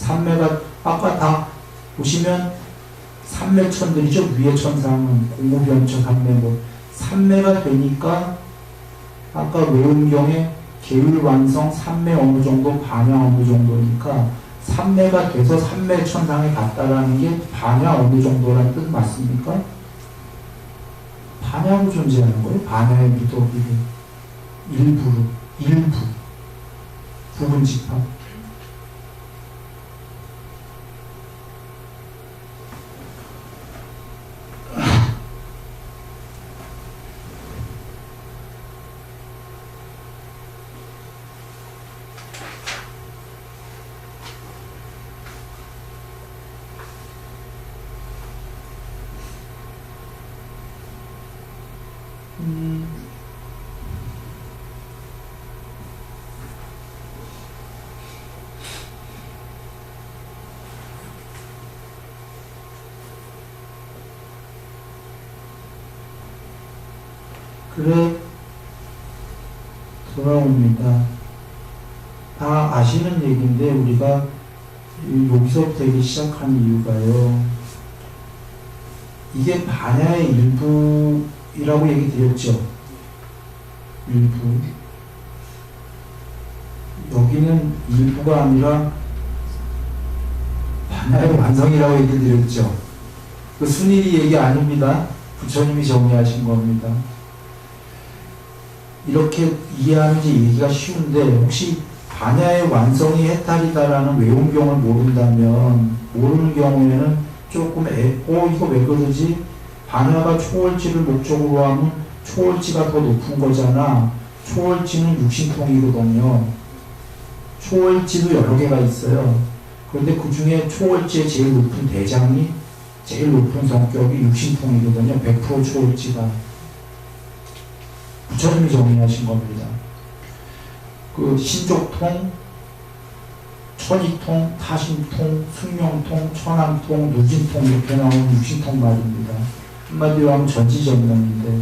삼매가 아까 다 보시면 삼매천들이죠. 위의 천상은 공무변처 삼매고 삼매가 되니까 아까 외음경에 계율완성 삼매 어느 정도 반야 어느 정도니까 삼매가 돼서 삼매천상에 갔다라는 게 반야 어느 정도라는 뜻 맞습니까? 반야로 존재하는 거예요. 반야의 미덕이 일부 부분 집합. 그래 돌아옵니다. 다 아시는 얘기인데 우리가 여기서부터 이기 시작한 이유가요. 이게 반야의 일부이라고 얘기 드렸죠. 일부. 여기는 일부가 아니라 반야의 완성이라고 얘기 드렸죠. 그 순일이 얘기 아닙니다. 부처님이 정리하신 겁니다. 이렇게 이해하면 이제 얘기가 쉬운데 혹시 반야의 완성이 해탈이다라는 외운경을 모른다면 모르는 경우에는 조금 이거 왜 그러지? 반야가 초월지를 목적으로 하면 초월지가 더 높은 거잖아. 초월지는 육신통이거든요. 초월지도 여러 개가 있어요. 그런데 그 중에 초월지의 제일 높은 대장이 제일 높은 성격이 육신통이거든요. 100% 초월지가. 부처님이 정리하신 겁니다. 그 신족통, 천이통, 타신통, 숙명통, 천암통, 누진통 이렇게 나오는 육신통 말입니다. 한마디로 하면 전지전능인데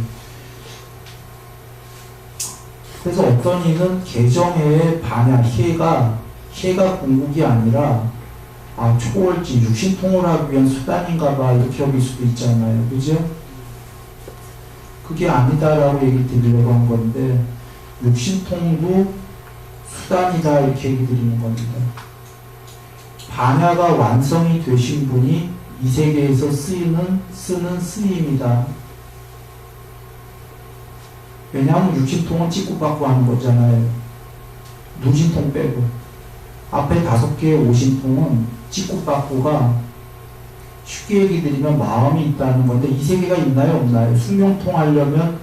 그래서 어떤 이는 개정해의 반야, 해가 궁극이 아니라 초월지, 육신통을 하기 위한 수단인가 봐 이렇게 여길 수도 있잖아요. 그죠? 그게 아니다라고 얘기 드리려고 한 건데 육신통도 수단이다 이렇게 얘기 드리는 겁니다. 반야가 완성이 되신 분이 이 세계에서 쓰는 쓰임이다. 왜냐하면 육신통은 찍고받고 하는 거잖아요. 누진통 빼고 앞에 5개의 오신통은 찍고받고가 쉽게 얘기 드리면 마음이 있다는 건데 이 세계가 있나요 없나요? 숙명통 하려면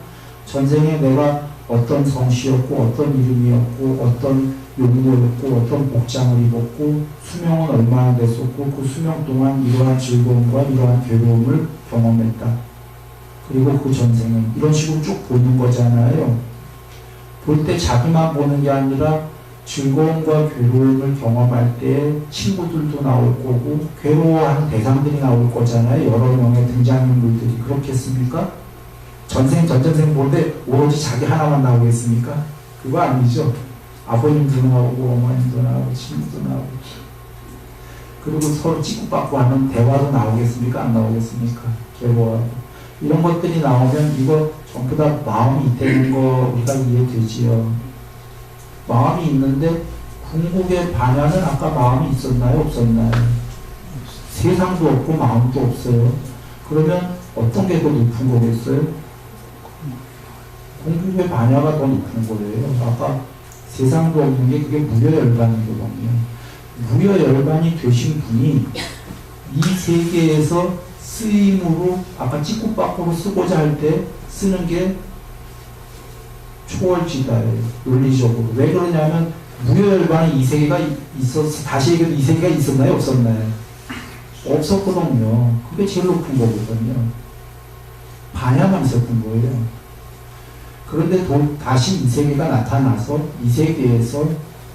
전생에 내가 어떤 성씨였고 어떤 이름이었고 어떤 용도였고 어떤 복장을 입었고 수명은 얼마나 됐었고 그 수명 동안 이러한 즐거움과 이러한 괴로움을 경험했다. 그리고 그 전생에 이런 식으로 쭉 보는 거잖아요. 볼 때 자기만 보는 게 아니라 즐거움과 괴로움을 경험할 때 친구들도 나올 거고 괴로워하는 대상들이 나올 거잖아요. 여러 명의 등장인물들이. 그렇겠습니까? 전생전 볼 때 오로지 자기 하나만 나오겠습니까? 그거 아니죠. 아버님도 나오고 어머님도 나오고 친구도 나오고 그리고 서로 치고받고 하는 대화도 나오겠습니까? 안 나오겠습니까? 괴로워하고 이런 것들이 나오면 이거 전부 다 마음이 있다는 거 우리가 이해되지요. 마음이 있는데 궁극의 반야는 아까 마음이 있었나요? 없었나요? 세상도 없고 마음도 없어요. 그러면 어떤 게 더 높은 거겠어요? 궁극의 반야가 더 높은 거예요. 아까 세상도 없는 게 그게 무여열반이거든요. 무여열반이 되신 분이 이 세계에서 쓰임으로 아까 찍고받고로 쓰고자 할 때 쓰는 게 초월지다예요. 논리적으로. 왜 그러냐면 무여열반이 이 세계가 있었어. 다시 얘기해도 이 세계가 있었나요? 없었나요? 없었거든요. 그게 제일 높은 거거든요. 반야만 있었던 거예요. 그런데 다시 이 세계가 나타나서 이 세계에서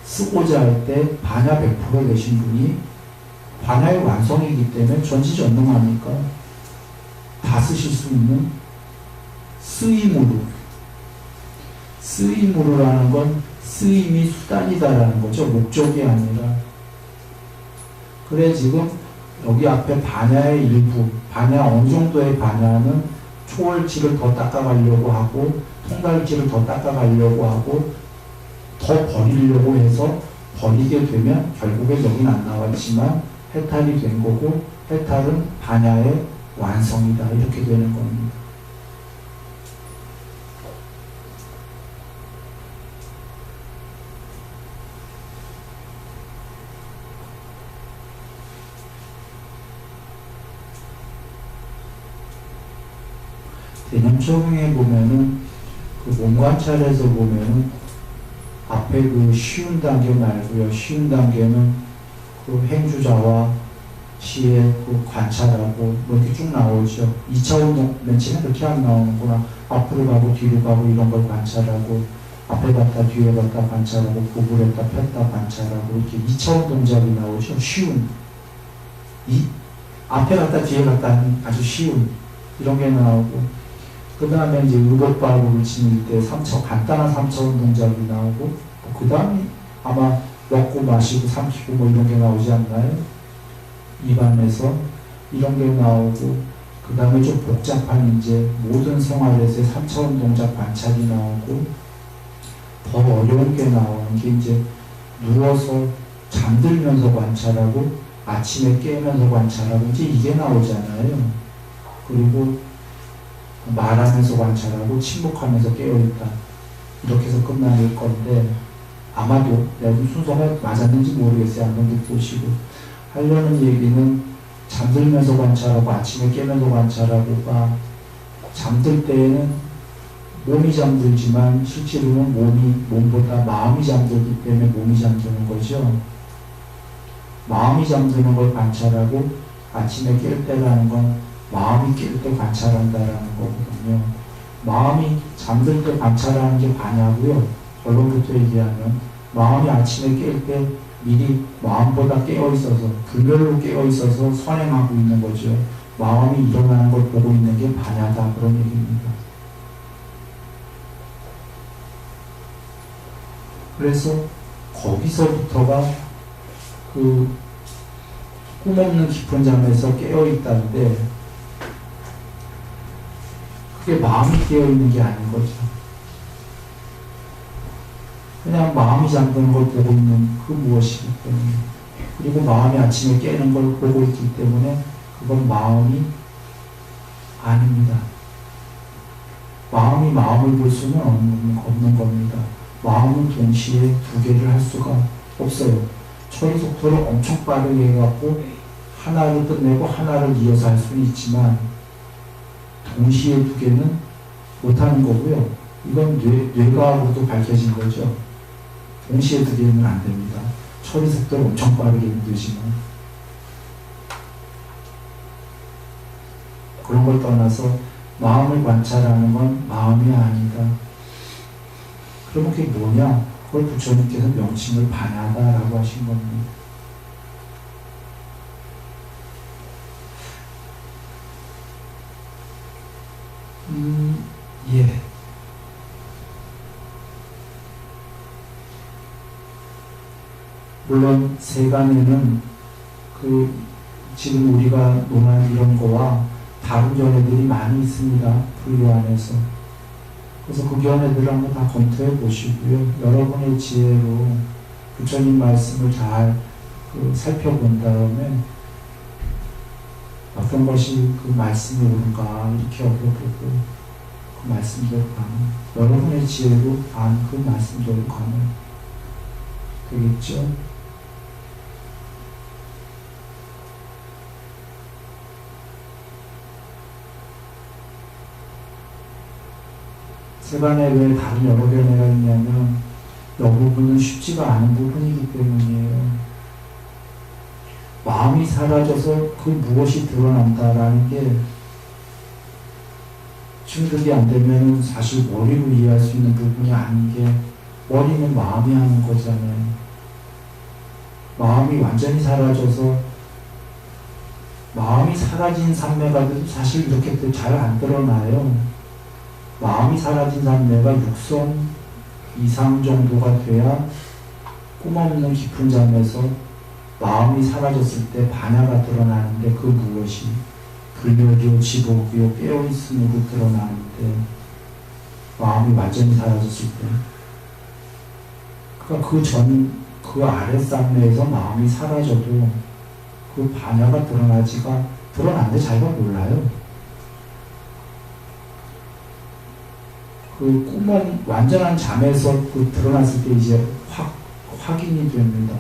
쓰고자 할 때 반야 100% 되신 분이 반야의 완성이기 때문에 전지전능하니까 다 쓰실 수 있는 쓰임으로라는 건 쓰임이 수단이다라는 거죠. 목적이 아니라. 그래 지금 여기 앞에 반야의 일부, 반야 어느 정도의 반야는 초월지를 더 닦아가려고 하고 통달지를 더 닦아가려고 하고 더 버리려고 해서 버리게 되면 결국에 여기는 안 나왔지만 해탈이 된 거고 해탈은 반야의 완성이다 이렇게 되는 겁니다. 개념 적용해 보면은 그 몸관찰에서 보면은 앞에 그 쉬운 단계 말고요. 쉬운 단계는 그 행주자와 시의 그 관찰하고 뭐 이렇게 쭉 나오죠. 2차 운동 맨 처음에 그렇게 안 나오는구나. 앞으로 가고 뒤로 가고 이런 걸 관찰하고 앞에 갔다 뒤에 갔다 관찰하고 구부렸다 폈다 관찰하고 이렇게 2차 동작이 나오죠. 쉬운 앞에 갔다 뒤에 갔다 하는 아주 쉬운 이런 게 나오고 그 다음에 이제 의복발을 지닐 때 간단한 3차원 동작이 나오고, 그 다음에 아마 먹고 마시고 삼키고 뭐 이런 게 나오지 않나요? 입안에서 이런 게 나오고, 그 다음에 좀 복잡한 이제 모든 생활에서의 3차원 동작 관찰이 나오고, 더 어려운 게 나오는 게 이제 누워서 잠들면서 관찰하고, 아침에 깨면서 관찰하고, 이제 이게 나오잖아요. 그리고 말하면서 관찰하고 침묵하면서 깨어있다 이렇게 해서 끝날 건데 아마도 내가 순서가 맞았는지 모르겠어요. 한번 보시고 하려는 얘기는 잠들면서 관찰하고 아침에 깨면서 관찰하고가 잠들 때에는 몸이 잠들지만 실제로는 몸보다 마음이 잠들기 때문에 몸이 잠드는 거죠. 마음이 잠드는 걸 관찰하고 아침에 깰 때라는 건 마음이 깰 때 관찰한다라는 거거든요. 마음이 잠들 때 관찰하는 게 반야고요. 결론부터 얘기하면 마음이 아침에 깰 때 미리 마음보다 깨어있어서 불멸로 깨어있어서 선행하고 있는 거죠. 마음이 일어나는 걸 보고 있는 게 반야다 그런 얘기입니다. 그래서 거기서부터가 그 꿈없는 깊은 잠에서 깨어있다는데 그게 마음이 깨어있는 게 아닌 거죠. 그냥 마음이 잠드는 걸 보고 있는 그 무엇이기 때문에 그리고 마음이 아침에 깨는 걸 보고 있기 때문에 그건 마음이 아닙니다. 마음이 마음을 볼 수는 없는 겁니다. 마음은 동시에 두 개를 할 수가 없어요. 처리 속도를 엄청 빠르게 해갖고 하나를 끝내고 하나를 이어서 할 수는 있지만 동시에 두 개는 못하는 거고요. 이건 뇌과학으로도 밝혀진 거죠. 동시에 두 개는 안 됩니다. 처리 속도를 엄청 빠르게 힘들지만 그런 걸 떠나서 마음을 관찰하는 건 마음이 아니다. 그러면 그게 뭐냐? 그걸 부처님께서 명칭을 반야다라고 하신 겁니다. 예. 물론 세간에는 그 지금 우리가 논한 이런 거와 다른 견해들이 많이 있습니다. 불교 안에서. 그래서 그 견해들을 한번 다 검토해 보시고요. 여러분의 지혜로 부처님 말씀을 잘 살펴본 다음에 어떤 것이 그 말씀이 옳은가 이렇게 얻어보고 그 말씀대로 가면 여러분의 지혜로 그 말씀대로 가면 되겠죠? 세간에 왜 다른 여러 견해가 있냐면 이 부분은 쉽지가 않은 부분이기 때문이에요. 마음이 사라져서 그 무엇이 드러난다라는 게 충족이 안 되면 사실 머리로 이해할 수 있는 부분이 아닌 게 머리는 마음이 하는 거잖아요. 마음이 완전히 사라져서 마음이 사라진 삼매가 사실 이렇게 잘 안 드러나요. 마음이 사라진 삼매가 6성 이상 정도가 돼야 꿈없는 깊은 잠에서 마음이 사라졌을 때 반야가 드러나는데 그 무엇이 불멸이요 지복이요 깨어있음으로 드러나는데 마음이 완전히 사라졌을 때 그러니까 그 아랫산매에서 마음이 사라져도 그 반야가 드러났는데 자기가 몰라요. 그 꿈은 완전한 잠에서 그 드러났을 때 이제 확인이 됩니다.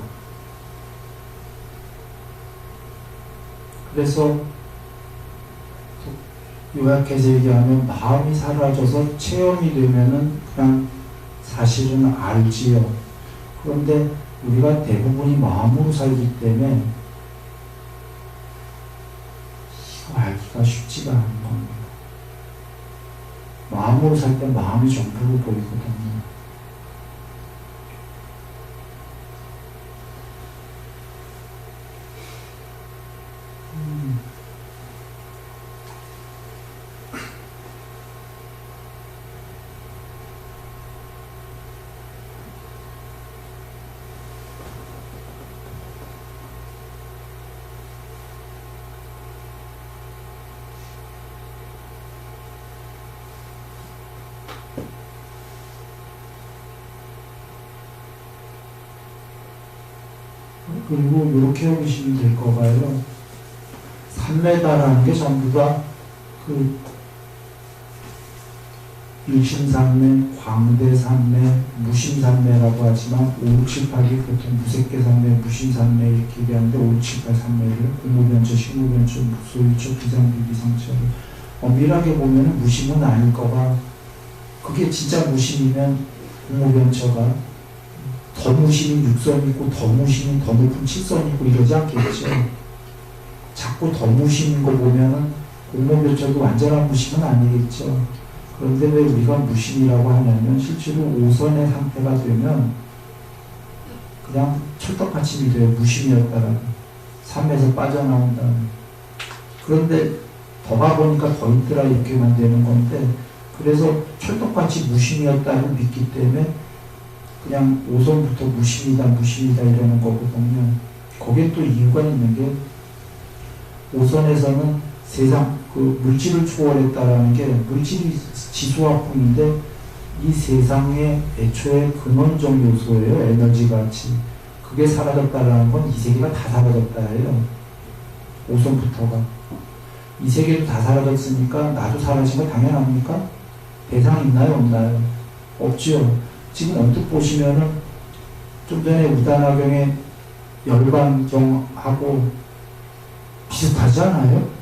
그래서 요약해서 얘기하면 마음이 사라져서 체험이 되면은 그냥 사실은 알지요. 그런데 우리가 대부분이 마음으로 살기 때문에 이거 알기가 쉽지가 않은 겁니다. 마음으로 살 때 마음이 전부로 보이거든요. 그리고 이렇게 보시면 될 거 봐요. 삼매다라는 게 전부 다 그 일심삼매, 광대삼매, 무심삼매라고 하지만 5, 6, 7, 8이 보통 무색계삼매, 무심삼매 이렇게 얘기하는데 5, 6, 7, 8 삼매를 공무변처, 식무변처, 묵소유처, 비상비비상처를 엄밀하게 보면 무심은 아닐 거가 그게 진짜 무심이면 공무변처가 더 무심인 6선 있고 더 무심인 더 높은 7선 있고 이러지 않겠죠. 자꾸 더 무심인 거 보면은 공무변처도 완전한 무심은 아니겠죠. 그런데 왜 우리가 무심이라고 하냐면 실제로 5선의 상태가 되면 그냥 철떡같이 돼요. 무심이었다라는 3에서 빠져나온다는. 그런데 더 가보니까 더 있더라 이렇게만 되는 건데 그래서 철떡같이 무심이었다고 믿기 때문에 그냥 5선부터 무심이다 이러는 거거든요. 거기에 또 이유가 있는 게 5선에서는 세상 그 물질을 초월했다라는 게 물질이 지수화풍인데 이 세상의 애초에 근원적 요소예요. 에너지 가치. 그게 사라졌다라는 건 이 세계가 다 사라졌다예요. 5선부터가. 이 세계도 다 사라졌으니까 나도 사라진 거 당연합니까? 대상 있나요? 없나요? 없죠. 지금 언뜻 보시면은 좀 전에 우다나경의 열반경하고 비슷하지 않아요?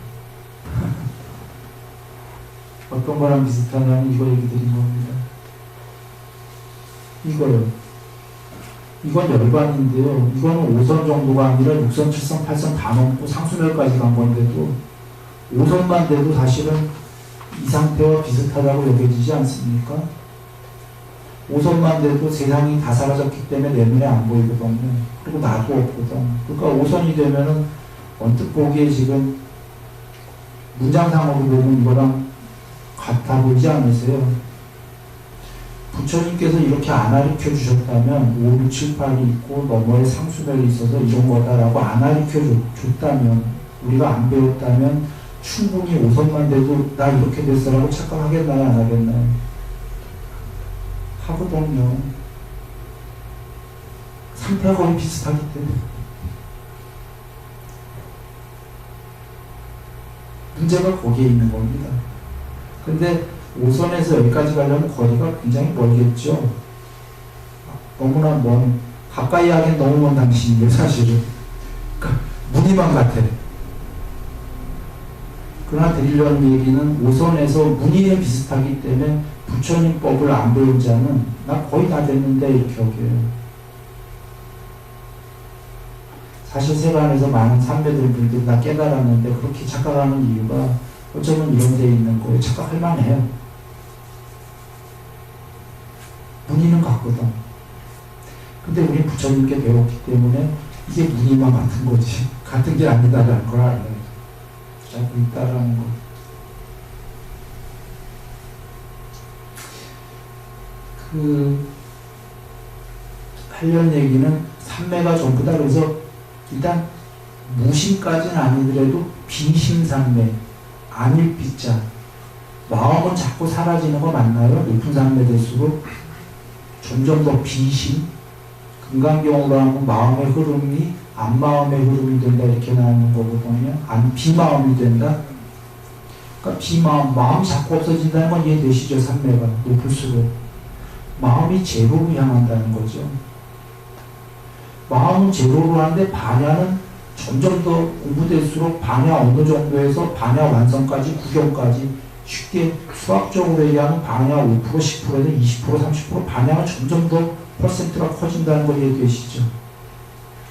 어떤 거랑 비슷하냐면 이거 얘기 드린 겁니다. 이거요. 이건 열반인데요. 이거는 5선 정도가 아니라 6선, 7선, 8선 다 넘고 상수멸까지 간 건데도 5선만 돼도 사실은 이 상태와 비슷하다고 여겨지지 않습니까? 5선만 돼도 세상이 다 사라졌기 때문에 내 눈에 안 보이거든요. 그리고 나도 없거든. 그러니까 5선이 되면은 언뜻 보기에 지금 문장상으로 보면 이거랑 같아 보이지 않으세요? 부처님께서 이렇게 안 가르쳐 주셨다면 5, 6, 7, 8이 있고 너머에 상수멸이 있어서 이런 거다라고 안 가르쳐 줬다면 우리가 안 배웠다면 충분히 5선만 돼도 나 이렇게 됐어라고 착각하겠나요? 안 하겠나요? 하거든요. 상태가 거의 비슷하기 때문에. 문제가 거기에 있는 겁니다. 근데 5선에서 여기까지 가려면 거리가 굉장히 멀겠죠. 너무나 가까이 하기엔 너무 먼 당신인데 사실은. 그러니까 무늬만 같아. 그러나 드리려는 얘기는 5선에서 무늬에 비슷하기 때문에 부처님 법을 안 배운 자는 나 거의 다 됐는데 이렇게 여겨요. 사실 세간에서 많은 삼배들분들 다 깨달았는데 그렇게 착각하는 이유가 어쩌면 이런 데 있는 거예요. 착각할 만해요. 무늬는 같거든. 근데 우린 부처님께 배웠기 때문에 이게 무늬만 같은 거지. 같은 게 아니다라는 걸 알아요. 자꾸 있다라는 거. 하려는 얘기는 삼매가 전부다. 그래서 일단 무심까지는 아니더라도 비심산매, 안일비자, 마음은 자꾸 사라지는 거 맞나요? 높은 산매 될수록 점점 더 비심, 금강경으로 하면 마음의 흐름이 안마음의 흐름이 된다 이렇게 나오는 거거든요. 안 비마음이 된다. 그러니까 비마음, 마음이 자꾸 없어진다는 건 이해되시죠? 산매가 높을수록 마음이 제로로 향한다는 거죠. 마음은 제로로 하는데 반야는 점점 더 공부될수록 반야 어느 정도에서 반야 완성까지 구경까지 쉽게 수학적으로 얘기하면 반야 5%, 10%에서 20%, 30% 반야가 점점 더 퍼센트가 커진다는 걸 이해되시죠?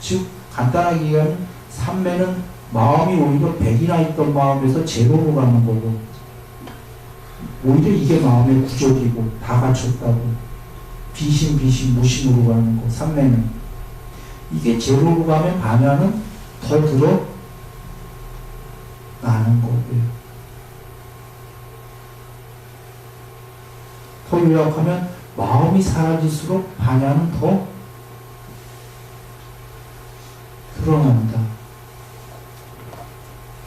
즉 간단하게 얘기하면 삼매는 마음이 오히려 100이나 있던 마음에서 제로로 가는 거고 오히려 이게 마음의 구족이고 다 갖췄다고 비심 무심으로 가는 거 삼매는 이게 제로로 가면 반야는 더 들어 나는 거고요. 더 요약하면 마음이 사라질수록 반야는 더 드러난다.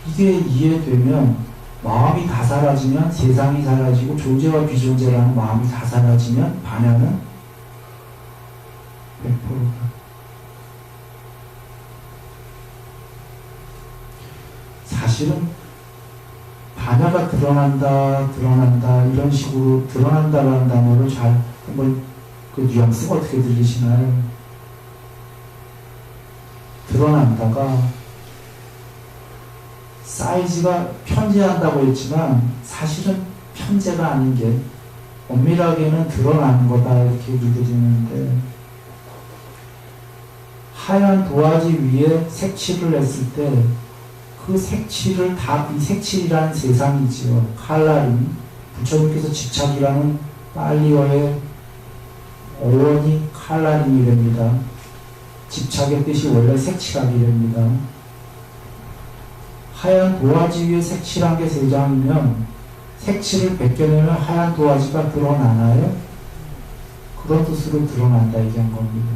이게 이해되면 마음이 다 사라지면 세상이 사라지고 존재와 비존재라는 마음이 다 사라지면 반야는 100%다. 사실은 반야가 드러난다 이런 식으로 드러난다라는 단어를 잘 한번 그 뉘앙스가 어떻게 들리시나요? 드러난다가 사이즈가 편재한다고 했지만 사실은 편재가 아닌 게 엄밀하게는 드러나는 거다 이렇게 느껴지는데 하얀 도화지 위에 색칠을 했을 때 그 색칠을 다 이 색칠이라는 세상이지요. 칼라림 부처님께서 집착이라는 빨리어의 어원이 칼라림이랍니다. 집착의 뜻이 원래 색칠하기랍니다. 하얀 도화지 위에 색칠한 게 세 장이면 색칠을 벗겨내면 하얀 도화지가 드러나나요? 그런 뜻으로 드러난다 얘기한 겁니다.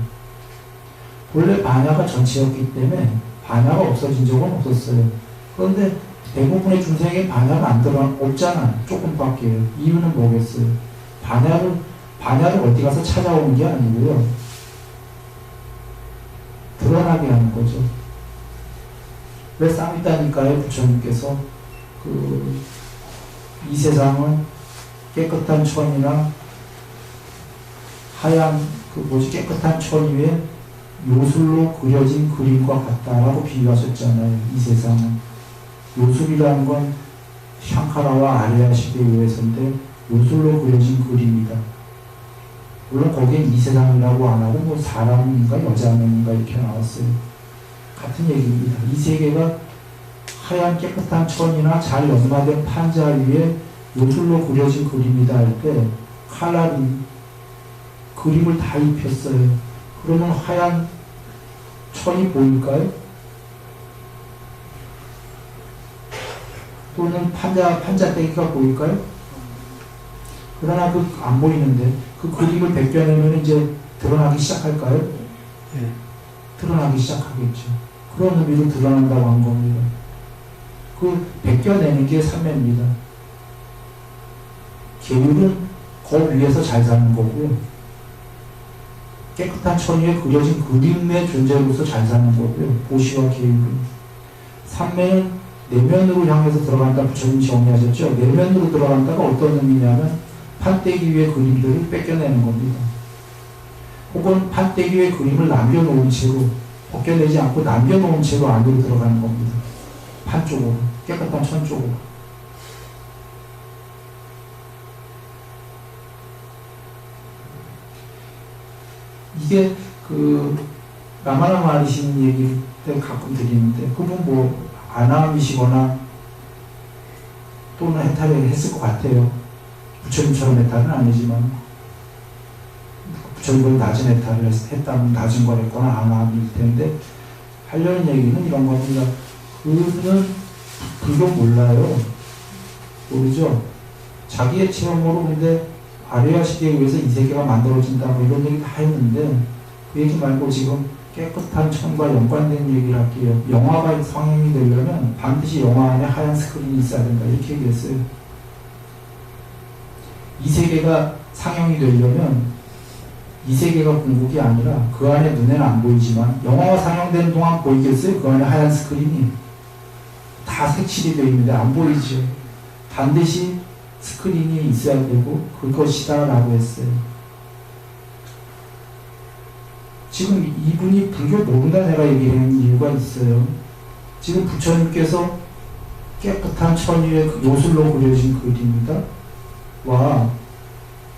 원래 반야가 전체였기 때문에 반야가 없어진 적은 없었어요. 그런데 대부분의 중생에 반야가 없잖아. 조금밖에. 이유는 뭐겠어요? 반야를 어디 가서 찾아오는 게 아니고요. 드러나게 하는 거죠. 왜 쌈있다니까요? 부처님께서 이 세상은 깨끗한 천이나 하얀 깨끗한 천 위에 요술로 그려진 그림과 같다라고 비유하셨잖아요. 이 세상은. 요술이라는 건 샹카라와 아레아 시대에 의해서인데 요술로 그려진 그림이다. 물론 거기엔 이 세상이라고 안 하고 뭐 사람인가 여자인가 이렇게 나왔어요. 같은 얘기입니다. 이 세계가 하얀 깨끗한 천이나 잘 연마된 판자 위에 요술로 그려진 그림이다 할 때 칼날이 그림을 다 입혔어요. 그러면 하얀 천이 보일까요? 또는 판자떼기가 보일까요? 그러나 안 보이는데 그 그림을 벗겨내면 이제 드러나기 시작할까요? 네. 드러나기 시작하겠죠. 그런 의미로 드러난다고 한 겁니다. 그 벗겨내는 게 삼매입니다. 계율은 그 위에서 잘 사는 거고요. 깨끗한 천 위에 그려진 그림의 존재로서 잘 사는 거고요. 보시와 계율은. 삼매는 내면으로 향해서 들어간다. 부처님이 정리하셨죠. 내면으로 들어간다가 어떤 의미냐면 판때기 위에 그림들을 뺏겨내는 겁니다. 혹은 판때기 위에 그림을 남겨놓은 채로 벗겨내지 않고 남겨놓은 채로 안으로 들어가는 겁니다. 판 쪽으로. 깨끗한 천 쪽으로. 이게 라마나 마하리시 얘기 때 가끔 드리는데 그분 뭐 아나미시거나 또는 해탈을 했을 것 같아요. 부처님처럼 해탈은 아니지만 부처님보다 낮은 해탈을 했다면 낮은 걸 했거나 아나미일 텐데 하려는 얘기는 이런 겁니다. 그는 불교 몰라요. 모르죠. 자기의 체험으로 근데 아레아 시대에 의해서 이 세계가 만들어진다 뭐 이런 얘기 다 했는데 그 얘기 말고 지금 깨끗한 천과 연관된 얘기를 할게요. 영화가 상영이 되려면 반드시 영화 안에 하얀 스크린이 있어야 된다. 이렇게 얘기했어요. 이 세계가 상영이 되려면 이 세계가 궁극이 아니라 그 안에 눈에는 안 보이지만 영화가 상영되는 동안 보이겠어요? 그 안에 하얀 스크린이 다 색칠이 되어 있는데 안 보이죠. 반드시 스크린이 있어야 되고 그것이다 라고 했어요. 지금 이분이 불교 모른다 내가 얘기하는 이유가 있어요. 지금 부처님께서 깨끗한 천위의 요술로 그려진 그림이다. 와,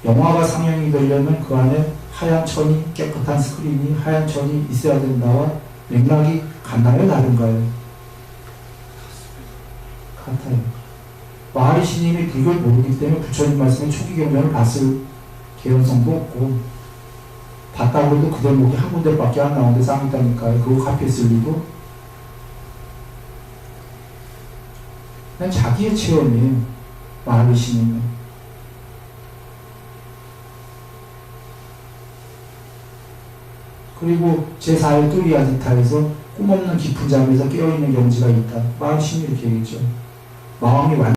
영화가 상영이 되려면 그 안에 하얀 천이, 깨끗한 스크린이, 하얀 천이 있어야 된다와 맥락이 같나요? 다른가요? 같아요. 마하리시님이 불교를 모르기 때문에 부처님 말씀의 초기 경전을 봤을 개연성도 없고 봤다고 해도 그 대목이 한 군데밖에 안 나오는데 쌍있다니까요. 그거 카피했을 리도. 그냥 자기의 체험이에요. 마하리시님은. 그리고 제4회 뚜리아지타에서 꿈없는 깊은 잠에서 깨어있는 경지가 있다. 마하리시님이 이렇게 얘기했죠. 마음이 완